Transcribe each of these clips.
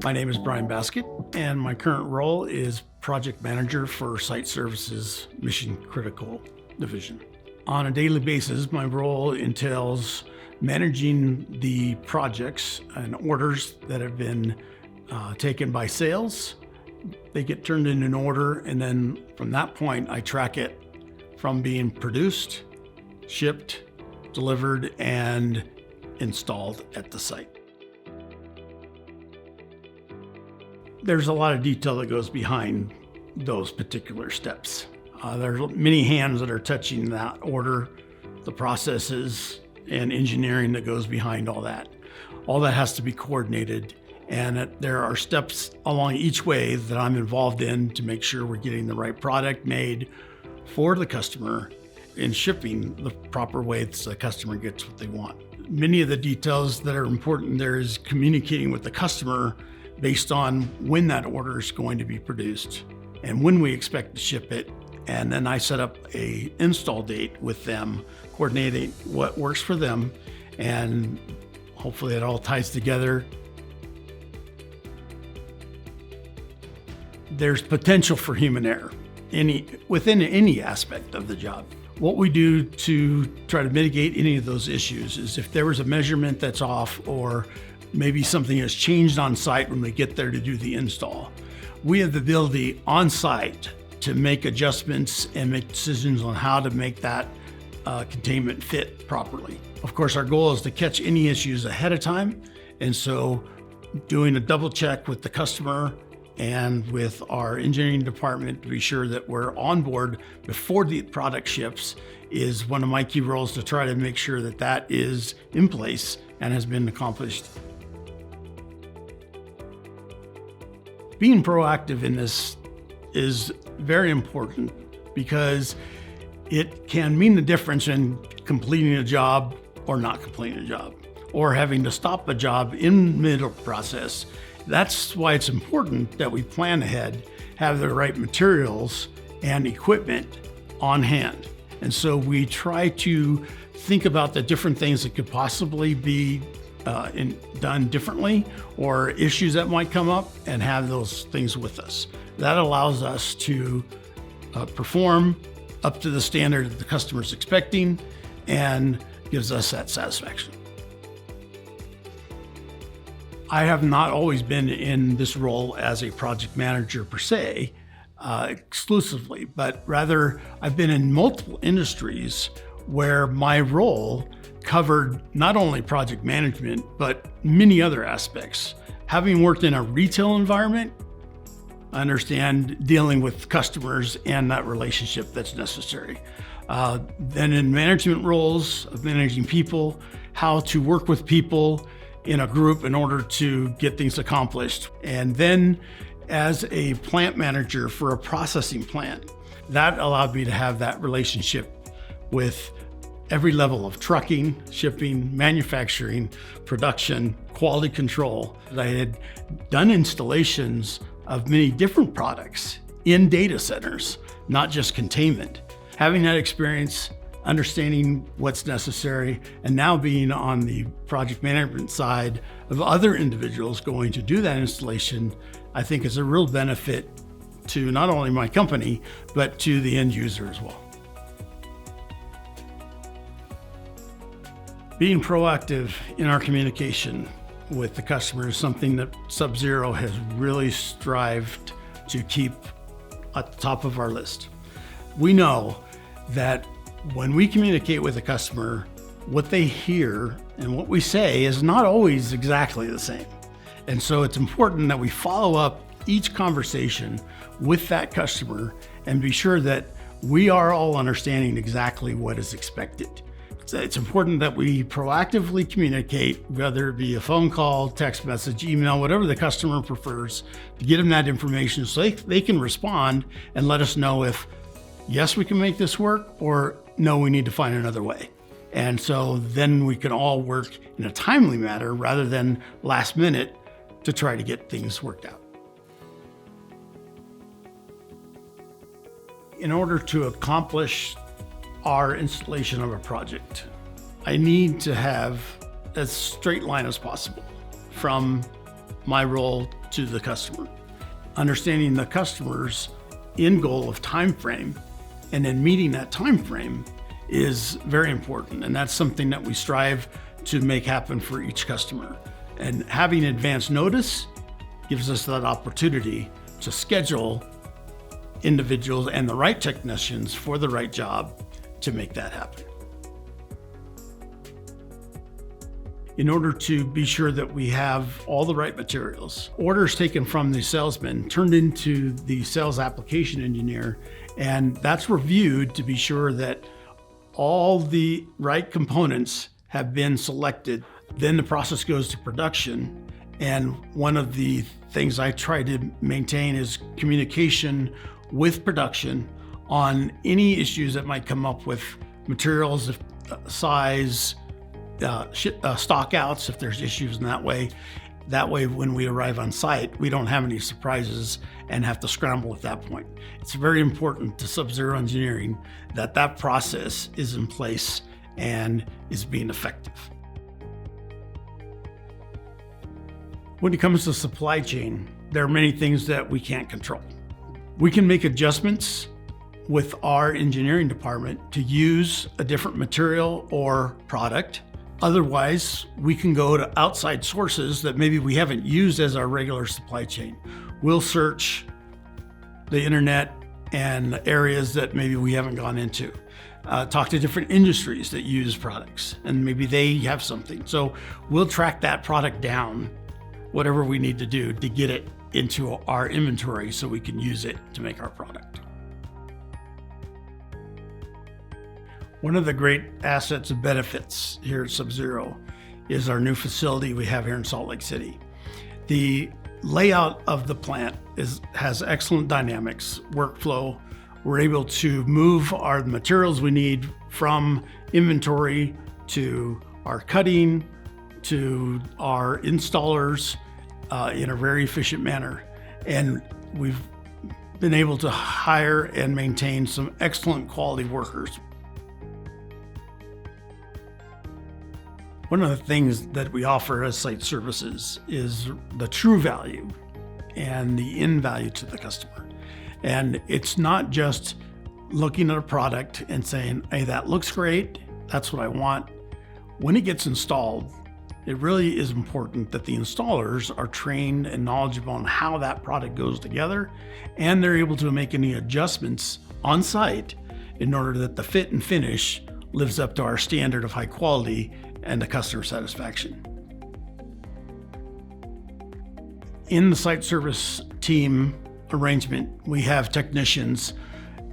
My name is Brian Baskett, and my current role is Project Manager for Site Services Mission Critical Division. On a daily basis, my role entails managing the projects and orders that have been taken by sales. They get turned in an order, and then from that point, I track it from being produced, shipped, delivered, and installed at the site. There's a lot of detail that goes behind those particular steps. There's many hands that are touching that order, the processes and engineering that goes behind all that. All that has to be coordinated, and there are steps along each way that I'm involved in to make sure we're getting the right product made for the customer and shipping the proper way so the customer gets what they want. Many of the details that are important there is communicating with the customer based on when that order is going to be produced and when we expect to ship it. And then I set up an install date with them, coordinating what works for them, and hopefully it all ties together. There's potential for human error within any aspect of the job. What we do to try to mitigate any of those issues is if there was a measurement that's off, or maybe something has changed on site when we get there to do the install, we have the ability on site to make adjustments and make decisions on how to make that containment fit properly. Of course, our goal is to catch any issues ahead of time, and so doing a double check with the customer and with our engineering department to be sure that we're on board before the product ships is one of my key roles, to try to make sure that that is in place and has been accomplished. Being proactive in this is very important because it can mean the difference in completing a job or not completing a job, or having to stop a job in the middle process. That's why it's important that we plan ahead, have the right materials and equipment on hand. And so we try to think about the different things that could possibly be done differently, or issues that might come up, and have those things with us. That allows us to perform up to the standard that the customer's expecting and gives us that satisfaction. I have not always been in this role as a project manager per se, exclusively, but rather I've been in multiple industries where my role covered not only project management, but many other aspects. Having worked in a retail environment, I understand dealing with customers and that relationship that's necessary. Then in management roles of managing people, how to work with people in a group in order to get things accomplished. And then as a plant manager for a processing plant, that allowed me to have that relationship with every level of trucking, shipping, manufacturing, production, quality control. I had done installations of many different products in data centers, not just containment. Having that experience, understanding what's necessary, and now being on the project management side of other individuals going to do that installation, I think is a real benefit to not only my company, but to the end user as well. Being proactive in our communication with the customer is something that Subzero has really strived to keep at the top of our list. We know that when we communicate with a customer, what they hear and what we say is not always exactly the same. And so it's important that we follow up each conversation with that customer and be sure that we are all understanding exactly what is expected. So it's important that we proactively communicate, whether it be a phone call, text message, email, whatever the customer prefers, to get them that information so they can respond and let us know if, yes, we can make this work, or no, we need to find another way. And so then we can all work in a timely manner rather than last minute to try to get things worked out. In order to accomplish our installation of a project, I need to have as straight line as possible from my role to the customer. Understanding the customer's end goal of time frame and then meeting that time frame is very important. And that's something that we strive to make happen for each customer. And having advance notice gives us that opportunity to schedule individuals and the right technicians for the right job to make that happen. In order to be sure that we have all the right materials, orders taken from the salesman turned into the sales application engineer, and that's reviewed to be sure that all the right components have been selected. Then the process goes to production. And one of the things I try to maintain is communication with production on any issues that might come up with materials, size, stock outs, if there's issues in that way. That way, when we arrive on site, we don't have any surprises and have to scramble at that point. It's very important to Subzero Engineering that that process is in place and is being effective. When it comes to supply chain, there are many things that we can't control. We can make adjustments with our engineering department to use a different material or product. Otherwise, we can go to outside sources that maybe we haven't used as our regular supply chain. We'll search the internet and areas that maybe we haven't gone into. Talk to different industries that use products, and maybe they have something. So we'll track that product down, whatever we need to do to get it into our inventory so we can use it to make our product. One of the great assets and benefits here at Subzero is our new facility we have here in Salt Lake City. The layout of the plant has excellent dynamics, workflow. We're able to move our materials we need from inventory to our cutting to our installers in a very efficient manner. And we've been able to hire and maintain some excellent quality workers. One of the things that we offer as site services is the true value and the end value to the customer. And it's not just looking at a product and saying, hey, that looks great, that's what I want. When it gets installed, it really is important that the installers are trained and knowledgeable on how that product goes together, and they're able to make any adjustments on site in order that the fit and finish lives up to our standard of high quality and the customer satisfaction. In the site service team arrangement, we have technicians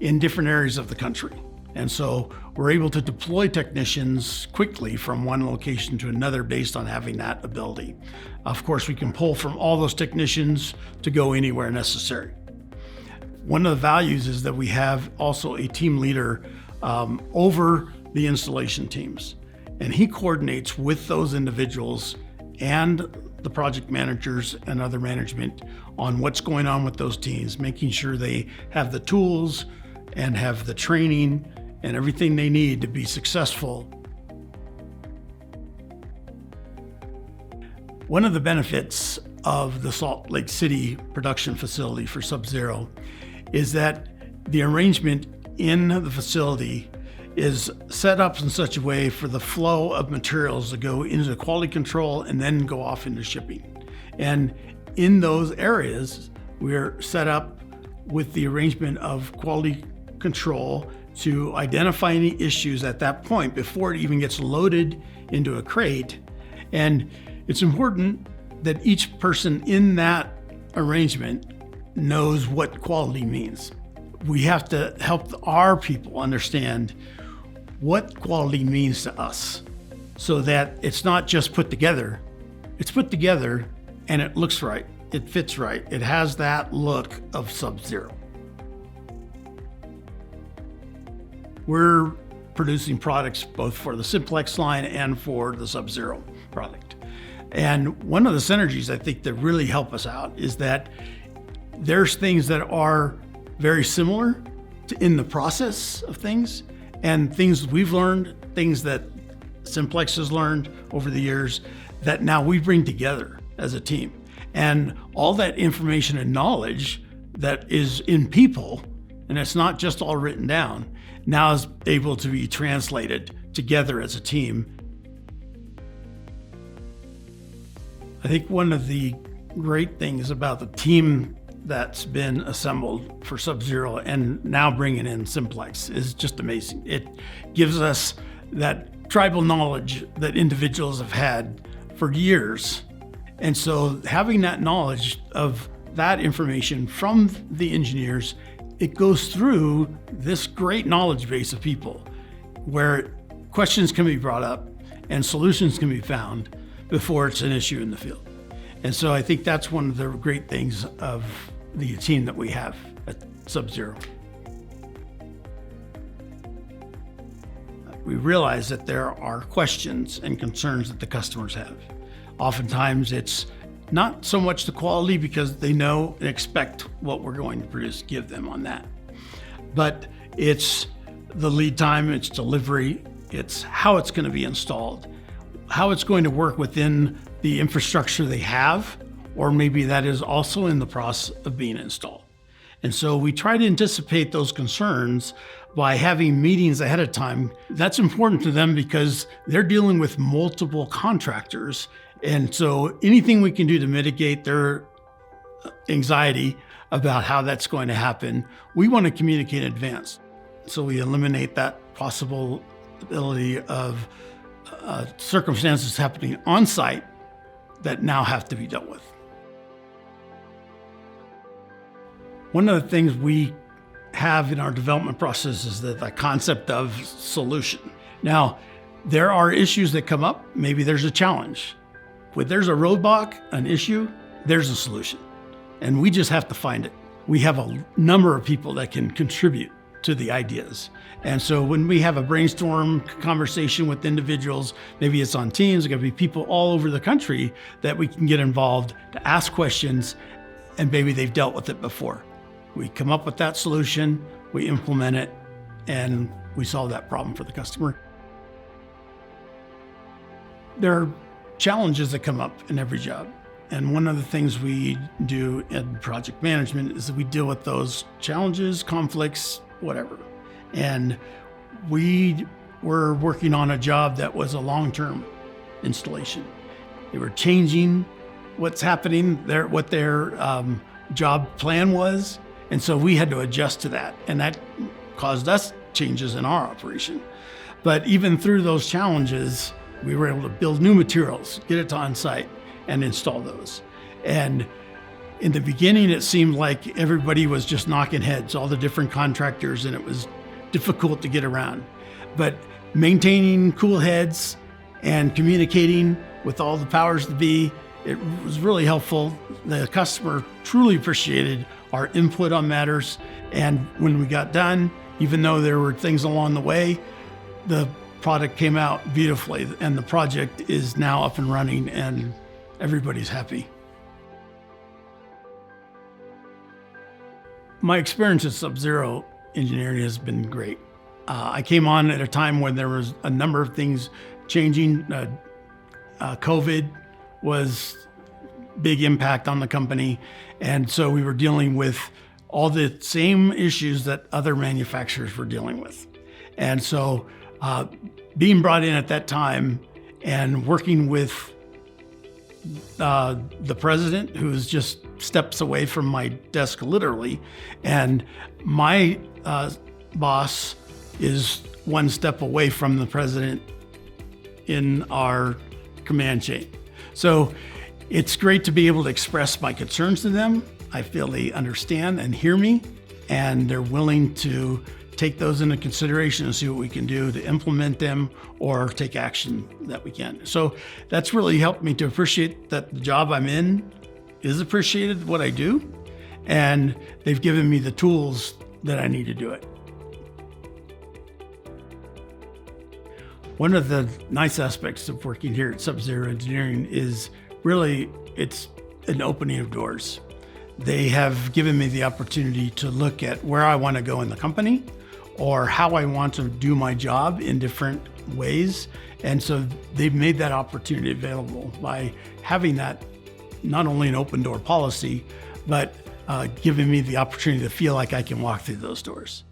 in different areas of the country. And so we're able to deploy technicians quickly from one location to another based on having that ability. Of course, we can pull from all those technicians to go anywhere necessary. One of the values is that we have also a team leader over the installation teams. And he coordinates with those individuals and the project managers and other management on what's going on with those teams, making sure they have the tools and have the training and everything they need to be successful. One of the benefits of the Salt Lake City production facility for Subzero is that the arrangement in the facility is set up in such a way for the flow of materials to go into quality control and then go off into shipping. And in those areas, we're set up with the arrangement of quality control to identify any issues at that point before it even gets loaded into a crate. And it's important that each person in that arrangement knows what quality means. We have to help our people understand what quality means to us so that it's not just put together. It's put together and it looks right, it fits right, it has that look of Subzero. We're producing products both for the Simplex line and for the Subzero product. And one of the synergies I think that really help us out is that there's things that are very similar in the process of things, and things we've learned, things that Simplex has learned over the years that now we bring together as a team. And all that information and knowledge that is in people, and it's not just all written down, now is able to be translated together as a team. I think one of the great things about the team that's been assembled for Subzero and now bringing in Simplex is just amazing. It gives us that tribal knowledge that individuals have had for years. And so having that knowledge of that information from the engineers, it goes through this great knowledge base of people where questions can be brought up and solutions can be found before it's an issue in the field. And so I think that's one of the great things of the team that we have at Subzero. We realize that there are questions and concerns that the customers have. Oftentimes it's not so much the quality because they know and expect what we're going to produce, give them on that. But it's the lead time, it's delivery, it's how it's going to be installed, how it's going to work within the infrastructure they have, or maybe that is also in the process of being installed. And so we try to anticipate those concerns by having meetings ahead of time. That's important to them because they're dealing with multiple contractors. And so anything we can do to mitigate their anxiety about how that's going to happen, we want to communicate in advance. So we eliminate that possibility of circumstances happening on site that now have to be dealt with. One of the things we have in our development process is the concept of solution. Now, there are issues that come up. Maybe there's a challenge. When there's a roadblock, an issue, there's a solution. And we just have to find it. We have a number of people that can contribute to the ideas. And so when we have a brainstorm conversation with individuals, maybe it's on teams, it could be people all over the country that we can get involved to ask questions, and maybe they've dealt with it before. We come up with that solution, we implement it, and we solve that problem for the customer. There are challenges that come up in every job. And one of the things we do in project management is that we deal with those challenges, conflicts, whatever. And we were working on a job that was a long-term installation. They were changing what's happening, what their job plan was. And so we had to adjust to that. And that caused us changes in our operation. But even through those challenges, we were able to build new materials, get it to on-site, and install those. And in the beginning, it seemed like everybody was just knocking heads, all the different contractors, and it was difficult to get around. But maintaining cool heads and communicating with all the powers that be, it was really helpful. The customer truly appreciated our input on matters. And when we got done, even though there were things along the way, the product came out beautifully, and the project is now up and running, and everybody's happy. My experience at Subzero Engineering has been great. I came on at a time when there was a number of things changing. COVID was big impact on the company, and so we were dealing with all the same issues that other manufacturers were dealing with. And so being brought in at that time and working with the president, who's just steps away from my desk literally, and my boss is one step away from the president in our command chain. So it's great to be able to express my concerns to them. I feel they understand and hear me, and they're willing to take those into consideration and see what we can do to implement them or take action that we can. So that's really helped me to appreciate that the job I'm in is appreciated, what I do, and they've given me the tools that I need to do it. One of the nice aspects of working here at Subzero Engineering is really it's an opening of doors. They have given me the opportunity to look at where I want to go in the company or how I want to do my job in different ways. And so they've made that opportunity available by having that not only an open door policy, but giving me the opportunity to feel like I can walk through those doors.